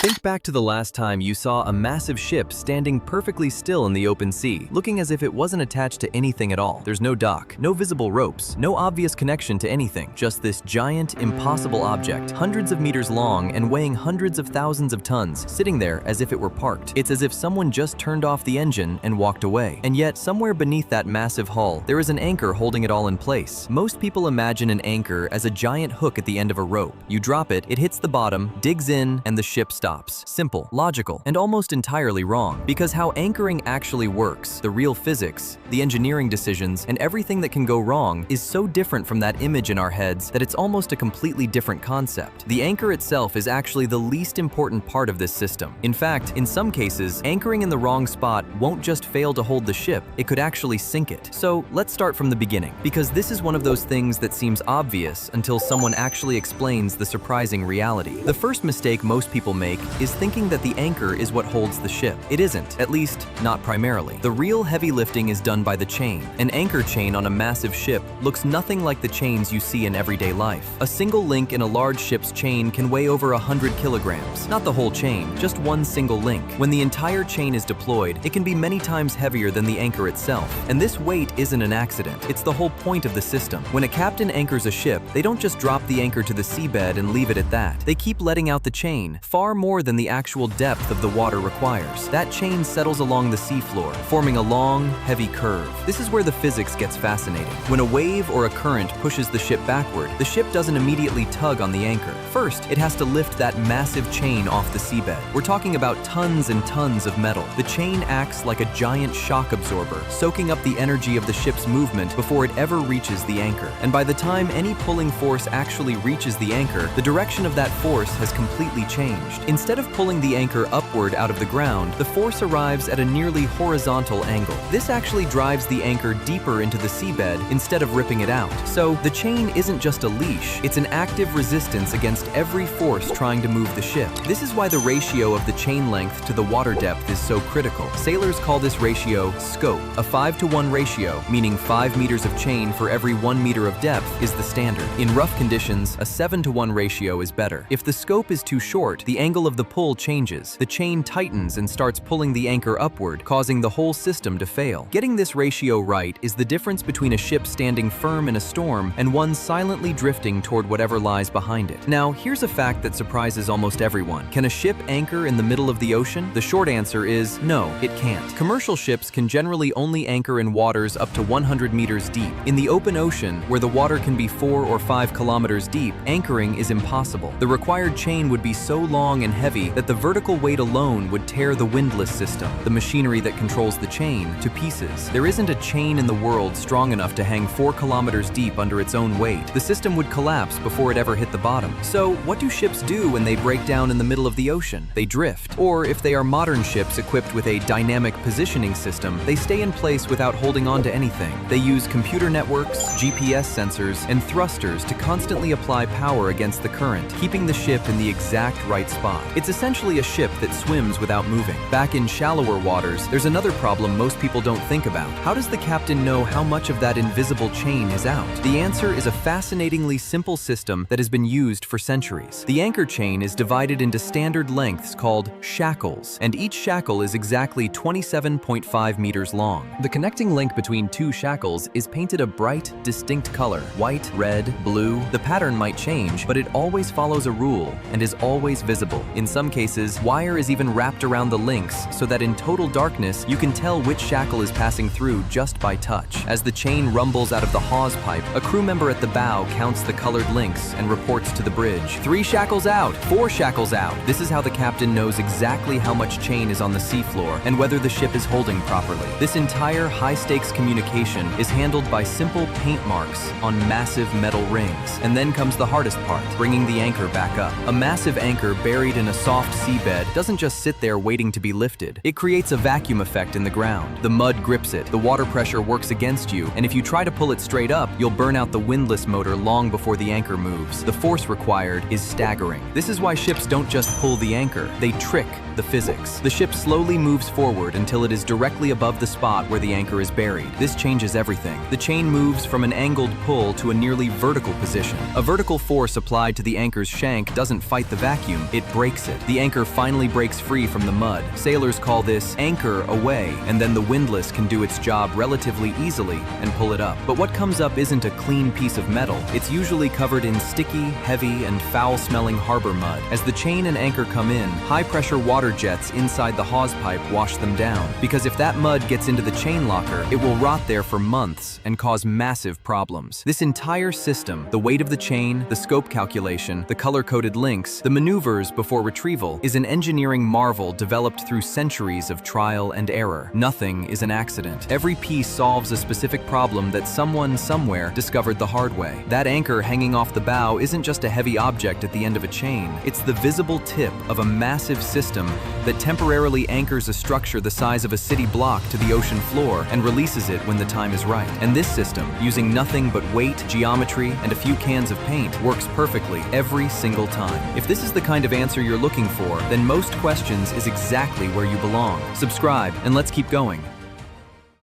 Think back to the last time you saw a massive ship standing perfectly still in the open sea, looking as if it wasn't attached to anything at all. There's no dock, no visible ropes, no obvious connection to anything, just this giant, impossible object, hundreds of meters long and weighing hundreds of thousands of tons, sitting there as if it were parked. It's as if someone just turned off the engine and walked away. And yet, somewhere beneath that massive hull, there is an anchor holding it all in place. Most people imagine an anchor as a giant hook at the end of a rope. You drop it, it hits the bottom, digs in, and the ship stops. Simple, logical, and almost entirely wrong. Because how anchoring actually works, the real physics, the engineering decisions, and everything that can go wrong is so different from that image in our heads that it's almost a completely different concept. The anchor itself is actually the least important part of this system. In fact, in some cases, anchoring in the wrong spot won't just fail to hold the ship, it could actually sink it. So let's start from the beginning, because this is one of those things that seems obvious until someone actually explains the surprising reality. The first mistake most people make is thinking that the anchor is what holds the ship. It isn't, at least not primarily. The real heavy lifting is done by the chain. An anchor chain on a massive ship looks nothing like the chains you see in everyday life. A single link in a large ship's chain can weigh over 100 kilograms. Not the whole chain, just one single link. When the entire chain is deployed, it can be many times heavier than the anchor itself. And this weight isn't an accident. It's the whole point of the system. When a captain anchors a ship, they don't just drop the anchor to the seabed and leave it at that. They keep letting out the chain, far more than the actual depth of the water requires. That chain settles along the seafloor, forming a long, heavy curve. This is where the physics gets fascinating. When a wave or a current pushes the ship backward, the ship doesn't immediately tug on the anchor. First, it has to lift that massive chain off the seabed. We're talking about tons and tons of metal. The chain acts like a giant shock absorber, soaking up the energy of the ship's movement before it ever reaches the anchor. And by the time any pulling force actually reaches the anchor, the direction of that force has completely changed. Instead of pulling the anchor upward out of the ground, the force arrives at a nearly horizontal angle. This actually drives the anchor deeper into the seabed instead of ripping it out. So the chain isn't just a leash, it's an active resistance against every force trying to move the ship. This is why the ratio of the chain length to the water depth is so critical. Sailors call this ratio scope. A 5-to-1 ratio, meaning 5 meters of chain for every 1 meter of depth, is the standard. In rough conditions, a 7-to-1 ratio is better. If the scope is too short, the angle of the pull changes. The chain tightens and starts pulling the anchor upward, causing the whole system to fail. Getting this ratio right is the difference between a ship standing firm in a storm and one silently drifting toward whatever lies behind it. Now, here's a fact that surprises almost everyone. Can a ship anchor in the middle of the ocean? The short answer is no, it can't. Commercial ships can generally only anchor in waters up to 100 meters deep. In the open ocean, where the water can be 4 or 5 kilometers deep, anchoring is impossible. The required chain would be so long and heavy that the vertical weight alone would tear the windlass system, the machinery that controls the chain, to pieces. There isn't a chain in the world strong enough to hang 4 kilometers deep under its own weight. The system would collapse before it ever hit the bottom. So what do ships do when they break down in the middle of the ocean? They drift. Or if they are modern ships equipped with a dynamic positioning system, they stay in place without holding on to anything. They use computer networks, GPS sensors, and thrusters to constantly apply power against the current, keeping the ship in the exact right spot. It's essentially a ship that swims without moving. Back in shallower waters, there's another problem most people don't think about. How does the captain know how much of that invisible chain is out? The answer is a fascinatingly simple system that has been used for centuries. The anchor chain is divided into standard lengths called shackles, and each shackle is exactly 27.5 meters long. The connecting link between two shackles is painted a bright, distinct color: white, red, blue. The pattern might change, but it always follows a rule and is always visible. In some cases, wire is even wrapped around the links so that in total darkness, you can tell which shackle is passing through just by touch. As the chain rumbles out of the hawse pipe, a crew member at the bow counts the colored links and reports to the bridge. 3 shackles out, 4 shackles out. This is how the captain knows exactly how much chain is on the seafloor and whether the ship is holding properly. This entire high-stakes communication is handled by simple paint marks on massive metal rings. And then comes the hardest part, bringing the anchor back up. A massive anchor buried in a soft seabed doesn't just sit there waiting to be lifted. It creates a vacuum effect in the ground. The mud grips it, the water pressure works against you, and if you try to pull it straight up, you'll burn out the windlass motor long before the anchor moves. The force required is staggering. This is why ships don't just pull the anchor, they trick the physics. The ship slowly moves forward until it is directly above the spot where the anchor is buried. This changes everything. The chain moves from an angled pull to a nearly vertical position. A vertical force applied to the anchor's shank doesn't fight the vacuum, it breaks it. The anchor finally breaks free from the mud. Sailors call this anchor aweigh, and then the windlass can do its job relatively easily and pull it up. But what comes up isn't a clean piece of metal. It's usually covered in sticky, heavy, and foul-smelling harbor mud. As the chain and anchor come in, high-pressure water jets inside the hawse pipe wash them down. Because if that mud gets into the chain locker, it will rot there for months and cause massive problems. This entire system, the weight of the chain, the scope calculation, the color-coded links, the maneuvers before retrieval, is an engineering marvel developed through centuries of trial and error. Nothing is an accident. Every piece solves a specific problem that someone somewhere discovered the hard way. That anchor hanging off the bow isn't just a heavy object at the end of a chain. It's the visible tip of a massive system that temporarily anchors a structure the size of a city block to the ocean floor and releases it when the time is right. And this system, using nothing but weight, geometry, and a few cans of paint, works perfectly every single time. If this is the kind of answer you're looking for, then Most Questions is exactly where you belong. Subscribe, and let's keep going.